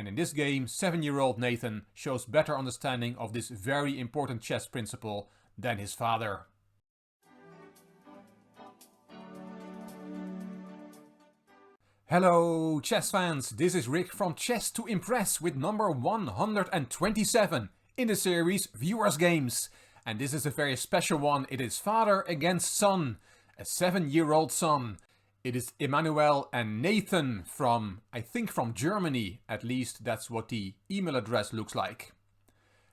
and in this game 7-year-old Nathan shows better understanding of this very important chess principle than his father. Hello chess fans, this is Rick from Chess to Impress with number 127 in the series Viewers Games. And this is a very special one. It is father against son, a 7-year-old son. It is Emmanuel and Nathan from, I think from Germany, at least that's what the email address looks like.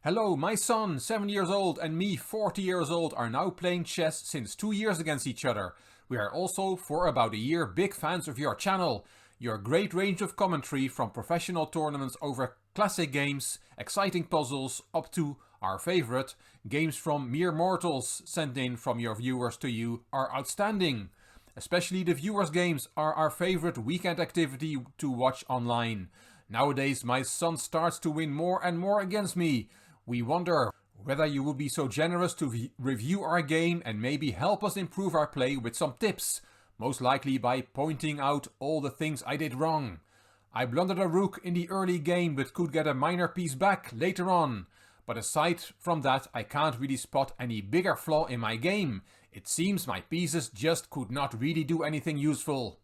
Hello, my son, 7 years old, and me, 40 years old, are now playing chess since 2 years against each other. We are also, for about a year, big fans of your channel. Your great range of commentary from professional tournaments over classic games, exciting puzzles, up to our favorite, games from mere mortals sent in from your viewers to you are outstanding. Especially the viewers games are our favorite weekend activity to watch online. Nowadays my son starts to win more and more against me. We wonder whether you would be so generous to review our game and maybe help us improve our play with some tips. Most likely by pointing out all the things I did wrong. I blundered a rook in the early game but could get a minor piece back later on. But aside from that, I can't really spot any bigger flaw in my game. It seems my pieces just could not really do anything useful.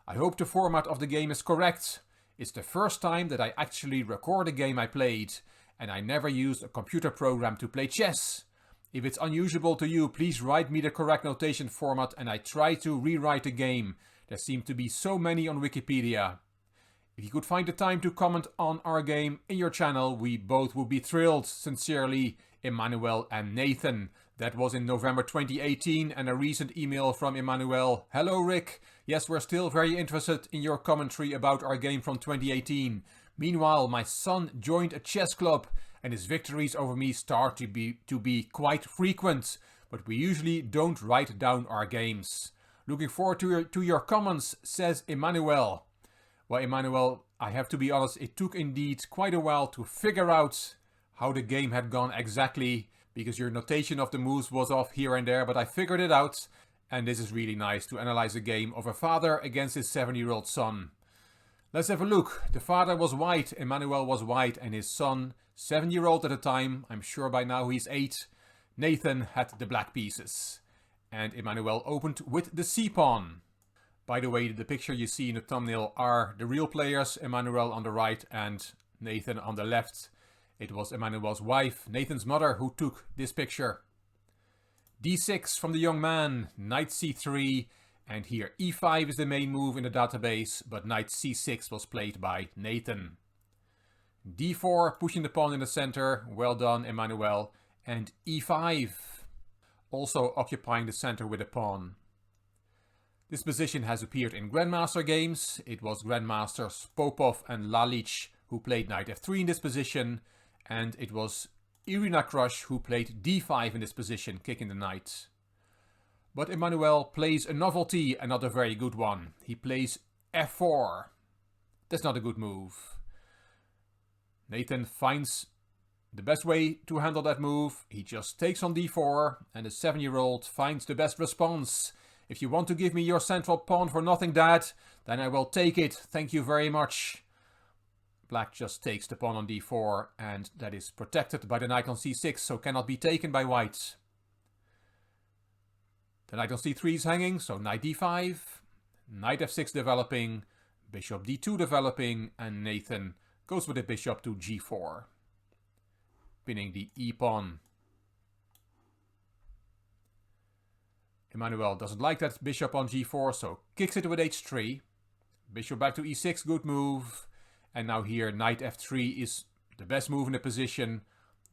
I hope the format of the game is correct. It's the first time that I actually record a game I played, and I never used a computer program to play chess. If it's unusual to you, please write me the correct notation format and I try to rewrite the game. There seem to be so many on Wikipedia. If you could find the time to comment on our game in your channel, we both would be thrilled. Sincerely, Emmanuel and Nathan. That was in November 2018, and a recent email from Emmanuel. Hello Rick, yes, we're still very interested in your commentary about our game from 2018. Meanwhile, my son joined a chess club and his victories over me start to be quite frequent, but we usually don't write down our games. Looking forward to your comments, says Emmanuel. Well, Emmanuel, I have to be honest, it took indeed quite a while to figure out how the game had gone exactly, because your notation of the moves was off here and there, but I figured it out, and this is really nice to analyze a game of a father against his 7-year-old son. Let's have a look. The father was white, Emmanuel was white, and his son, 7-year-old at the time, I'm sure by now he's 8, Nathan had the black pieces. And Emmanuel opened with the c-pawn. By the way, the picture you see in the thumbnail are the real players, Emmanuel on the right and Nathan on the left. It was Emmanuel's wife, Nathan's mother, who took this picture. d6 from the young man, knight c3, and here e5 is the main move in the database, but knight c6 was played by Nathan. d4, pushing the pawn in the center, well done Emmanuel, and e5, also occupying the center with a pawn. This position has appeared in Grandmaster games. It was Grandmasters Popov and Lalic who played knight f3 in this position, and it was Irina Krush who played d5 in this position, kicking the knight. But Emmanuel plays a novelty, another very good one. He plays f4. That's not a good move. Nathan finds the best way to handle that move. He just takes on d4, and the 7-year-old finds the best response. If you want to give me your central pawn for nothing, Dad, then I will take it. Thank you very much. Black just takes the pawn on d4, and that is protected by the knight on c6, so cannot be taken by white. The knight on c3 is hanging, so knight d5, knight f6 developing, bishop d2 developing, and Nathan goes with the bishop to g4, pinning the e-pawn. Emmanuel doesn't like that bishop on g4, so kicks it with h3. Bishop back to e6, good move. And now here knight f3 is the best move in the position.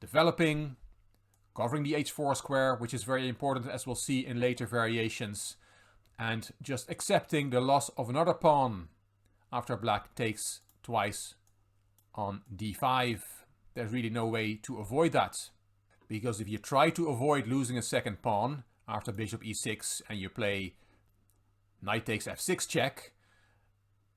Developing, covering the h4 square, which is very important as we'll see in later variations. And just accepting the loss of another pawn after black takes twice on d5. There's really no way to avoid that. Because if you try to avoid losing a second pawn after bishop e6 and you play knight takes f6 check,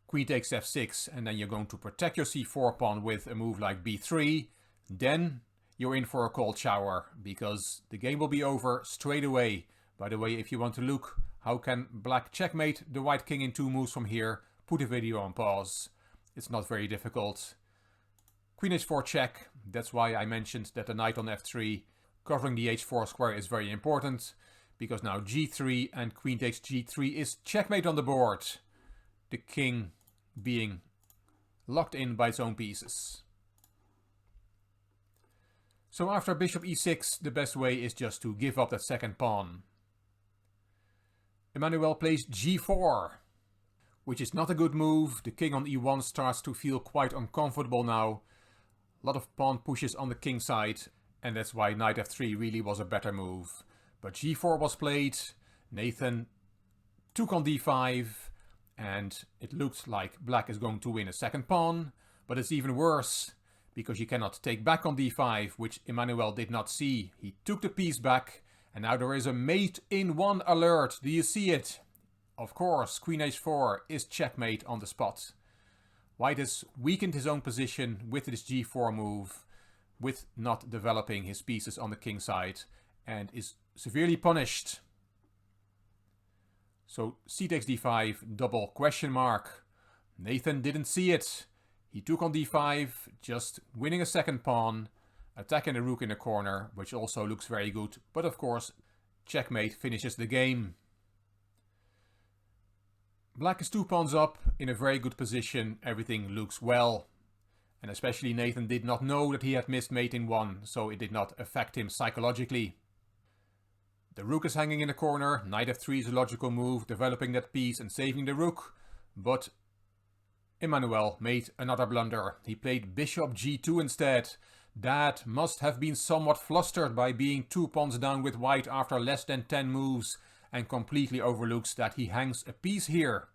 queen takes f6, and then you're going to protect your c4 pawn with a move like b3, then you're in for a cold shower, because the game will be over straight away. By the way, if you want to look how can black checkmate the white king in 2 moves from here, put the video on pause. It's not very difficult. Queen h4 check. That's why I mentioned that the knight on f3 covering the h4 square is very important, because now g3 and queen takes g3 is checkmate on the board. The king being locked in by its own pieces. So after bishop e6, the best way is just to give up that second pawn. Emmanuel plays g4, which is not a good move. The king on e1 starts to feel quite uncomfortable now. A lot of pawn pushes on the king side, and that's why knight f3 really was a better move. But g4 was played, Nathan took on d5, and it looked like black is going to win a second pawn, but it's even worse, because you cannot take back on d5, which Emmanuel did not see. He took the piece back, and now there is a mate in one alert. Do you see it? Of course, queen h4 is checkmate on the spot. White has weakened his own position with this g4 move, with not developing his pieces on the king side, and is severely punished. So c takes d5, double question mark. Nathan didn't see it. He took on d5, just winning a second pawn, attacking the rook in the corner, which also looks very good, but of course checkmate finishes the game. Black is 2 pawns up, in a very good position, everything looks well. And especially Nathan did not know that he had missed mate in 1, so it did not affect him psychologically. The rook is hanging in the corner, knight f3 is a logical move, developing that piece and saving the rook, but Emmanuel made another blunder. He played bishop g2 instead. That must have been somewhat flustered by being 2 pawns down with white after less than 10 moves, and completely overlooks that he hangs a piece here.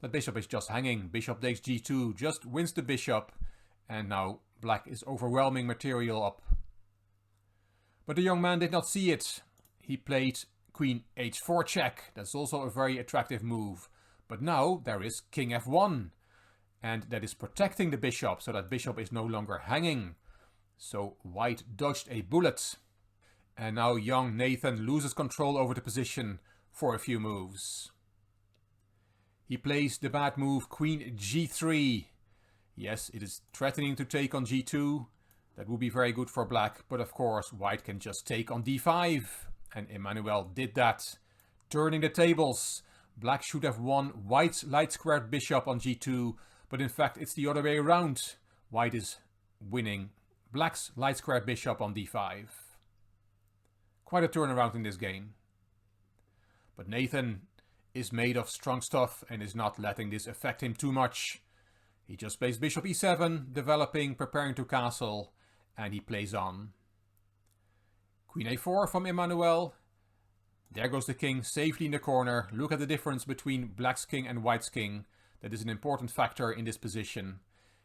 That bishop is just hanging. Bishop takes g2, just wins the bishop, and now black is overwhelming material up. But the young man did not see it. He played queen h4 check. That's also a very attractive move. But now there is king f1, and that is protecting the bishop, so that bishop is no longer hanging. So white dodged a bullet. And now young Nathan loses control over the position for a few moves. He plays the bad move queen g3. Yes, it is threatening to take on g2. That would be very good for black, but of course white can just take on d5. And Emmanuel did that, turning the tables. Black should have won white's light squared bishop on g2, but in fact it's the other way around. White is winning black's light squared bishop on d5. Quite a turnaround in this game. But Nathan is made of strong stuff and is not letting this affect him too much. He just plays bishop e7, developing, preparing to castle, and he plays on. Queen a4 from Emmanuel. There goes the king safely in the corner. Look at the difference between black's king and white's king. That is an important factor in this position.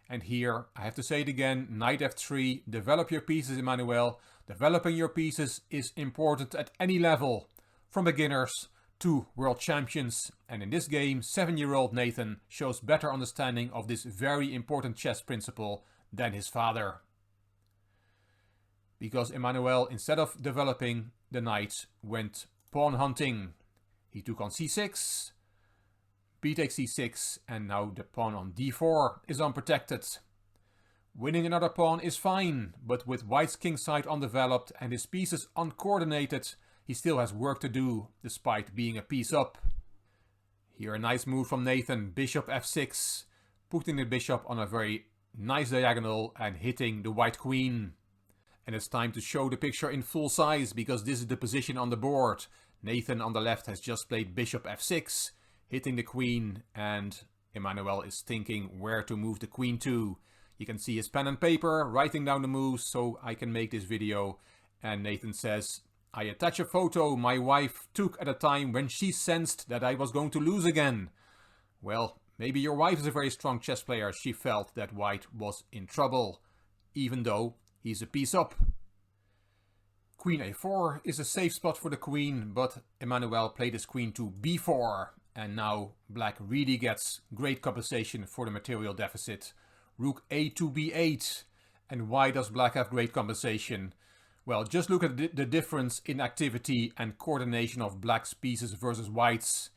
And here, I have to say it again, knight f3, develop your pieces, Emmanuel. Developing your pieces is important at any level, from beginners to world champions. And in this game, 7-year-old Nathan shows better understanding of this very important chess principle than his father. Because Emmanuel, instead of developing the knight, went pawn hunting. He took on c6, b takes c6, and now the pawn on d4 is unprotected. Winning another pawn is fine, but with white's king side undeveloped and his pieces uncoordinated, he still has work to do, despite being a piece up. Here a nice move from Nathan, bishop f6, putting the bishop on a very nice diagonal and hitting the white queen. And it's time to show the picture in full size, because this is the position on the board. Nathan on the left has just played bishop f6, hitting the queen, and Emmanuel is thinking where to move the queen to. You can see his pen and paper, writing down the moves so I can make this video. And Nathan says, I attach a photo my wife took at a time when she sensed that I was going to lose again. Well, maybe your wife is a very strong chess player. She felt that white was in trouble, even though he's a piece up. Queen a4 is a safe spot for the queen, but Emmanuel played his queen to b4. And now black really gets great compensation for the material deficit. Rook a to b8. And why does black have great compensation? Well, just look at the difference in activity and coordination of black's pieces versus white's.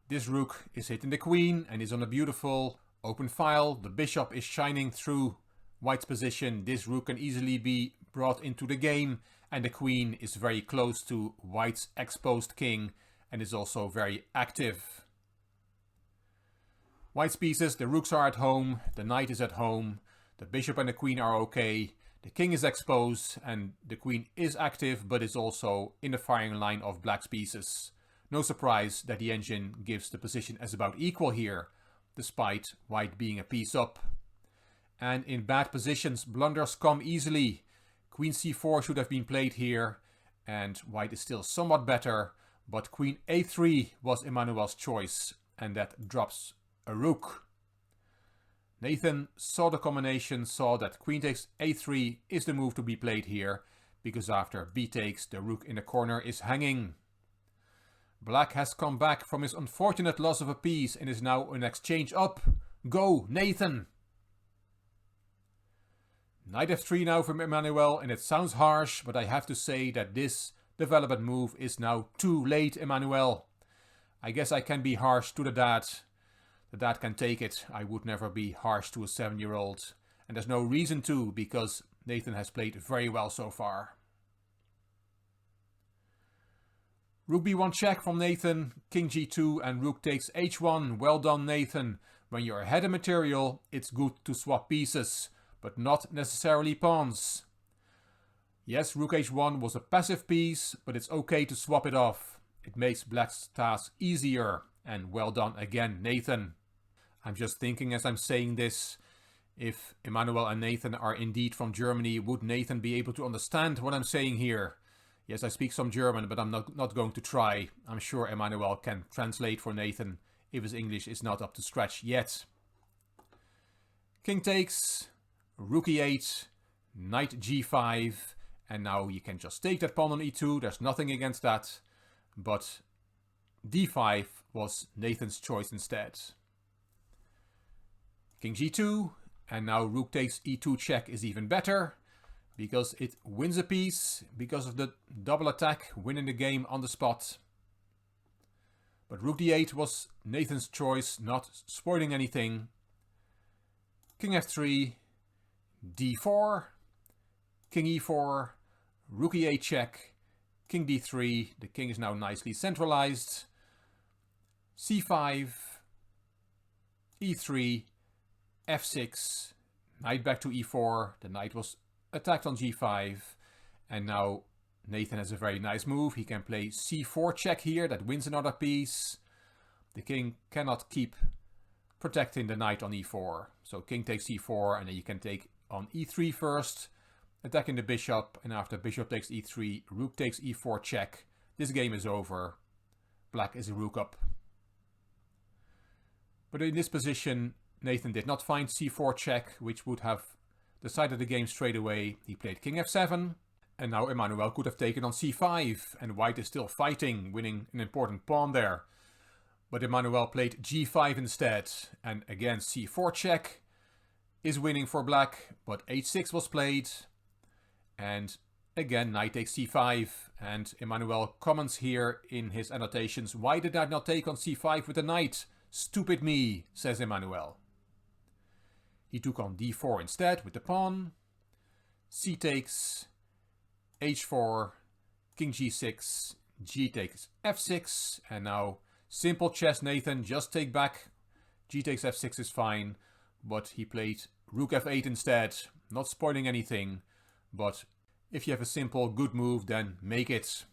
This rook is hitting the queen and is on a beautiful Open file, the bishop is shining through white's position. This rook can easily be brought into the game, and the queen is very close to white's exposed king and is also very active. White's pieces, the rooks are at home, the knight is at home, the bishop and the queen are okay, the king is exposed and the queen is active but is also in the firing line of black's pieces. No surprise that the engine gives the position as about equal here, despite white being a piece up. And in bad positions, blunders come easily. Queen c4 should have been played here, and white is still somewhat better, but queen a3 was Emmanuel's choice, and that drops a rook. Nathan saw the combination, saw that queen takes a3 is the move to be played here, because after b takes, the rook in the corner is hanging. Black has come back from his unfortunate loss of a piece and is now an exchange up. Go, Nathan! Knight f3 now from Emmanuel, and it sounds harsh, but I have to say that this development move is now too late, Emmanuel. I guess I can be harsh to the dad. The dad can take it. I would never be harsh to a 7-year-old. And there's no reason to, because Nathan has played very well so far. Rook b1 check from Nathan, king g2 and rook takes h1. Well done, Nathan. When you're ahead of material, it's good to swap pieces, but not necessarily pawns. Yes, rook h1 was a passive piece, but it's okay to swap it off. It makes black's task easier. And well done again, Nathan. I'm just thinking as I'm saying this, if Emmanuel and Nathan are indeed from Germany, would Nathan be able to understand what I'm saying here? Yes, I speak some German, but I'm not going to try. I'm sure Emmanuel can translate for Nathan if his English is not up to scratch yet. King takes, rook e8, knight g5, and now you can just take that pawn on e2. There's nothing against that, but d5 was Nathan's choice instead. King g2, and now rook takes e2 check is even better, because it wins a piece, because of the double attack, winning the game on the spot. But rook d8 was Nathan's choice, not spoiling anything. King f3, d4, king e4, rook e8 check, king d3, the king is now nicely centralized. c5, e3, f6, knight back to e4, the knight was attacked on g5, and now Nathan has a very nice move. He can play c4 check here, that wins another piece. The king cannot keep protecting the knight on e4, so king takes e4, and then you can take on e3 first, attacking the bishop, and after bishop takes e3, rook takes e4 check. This game is over. Black is a rook up. But in this position, Nathan did not find c4 check, which would have decided the game straight away. He played king f7, and now Emmanuel could have taken on c5, and white is still fighting, winning an important pawn there. But Emmanuel played g5 instead, and again c4 check is winning for black, but h6 was played, and again knight takes c5, and Emmanuel comments here in his annotations, "Why did I not take on c5 with the knight? Stupid me," says Emmanuel. He took on d4 instead with the pawn. C takes, h4, king g6, g takes f6, and now simple chess, Nathan, just take back. G takes f6 is fine, but he played rook f8 instead, not spoiling anything, but if you have a simple good move, then make it.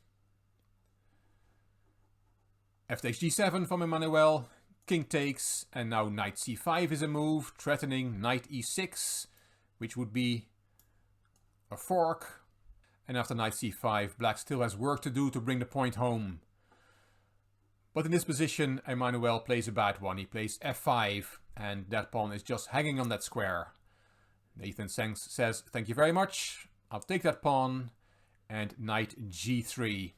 F takes g7 from Emmanuel. King takes, and now knight c5 is a move, threatening knight e6, which would be a fork. And after knight c5, black still has work to do to bring the point home. But in this position, Emmanuel plays a bad one. He plays f5, and that pawn is just hanging on that square. Nathan says, "Thank you very much. I'll take that pawn," and knight g3.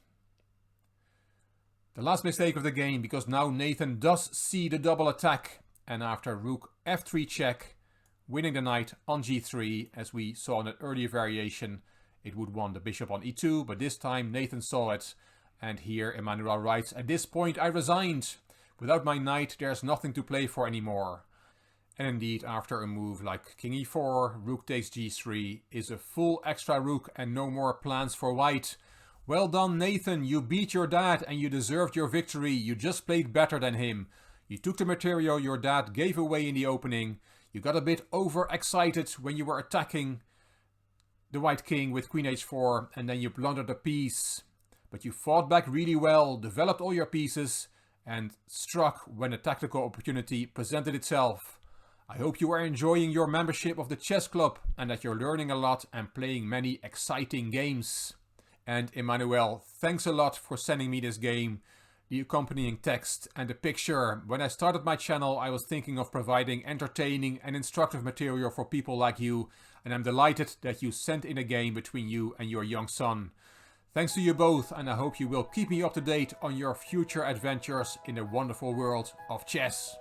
The last mistake of the game, because now Nathan does see the double attack, and after rook f3 check, winning the knight on g3, as we saw in an earlier variation, it would want the bishop on e2, but this time Nathan saw it, and here Emmanuel writes, "At this point I resigned. Without my knight there's nothing to play for anymore." And indeed, after a move like king e4, rook takes g3 is a full extra rook and no more plans for white. Well done, Nathan, you beat your dad and you deserved your victory. You just played better than him. You took the material your dad gave away in the opening. You got a bit overexcited when you were attacking the white king with queen h4 and then you blundered a piece. But you fought back really well, developed all your pieces and struck when a tactical opportunity presented itself. I hope you are enjoying your membership of the chess club and that you're learning a lot and playing many exciting games. And Emmanuel, thanks a lot for sending me this game, the accompanying text and the picture. When I started my channel, I was thinking of providing entertaining and instructive material for people like you, and I'm delighted that you sent in a game between you and your young son. Thanks to you both, and I hope you will keep me up to date on your future adventures in the wonderful world of chess.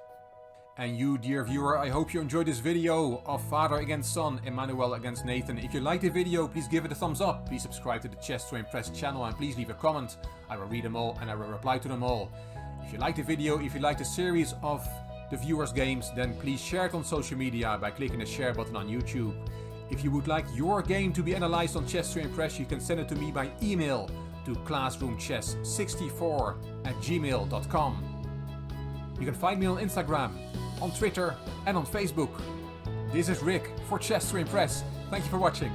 And you, dear viewer, I hope you enjoyed this video of father against son, Emmanuel against Nathan. If you liked the video, please give it a thumbs up. Please subscribe to the Chess to Impress channel and please leave a comment. I will read them all and I will reply to them all. If you like the video, if you like the series of the viewers' games, then please share it on social media by clicking the share button on YouTube. If you would like your game to be analyzed on Chess to Impress, you can send it to me by email to classroomchess64@gmail.com. You can find me on Instagram, on Twitter and on Facebook. This is Rick for Chess to Impress. Thank you for watching.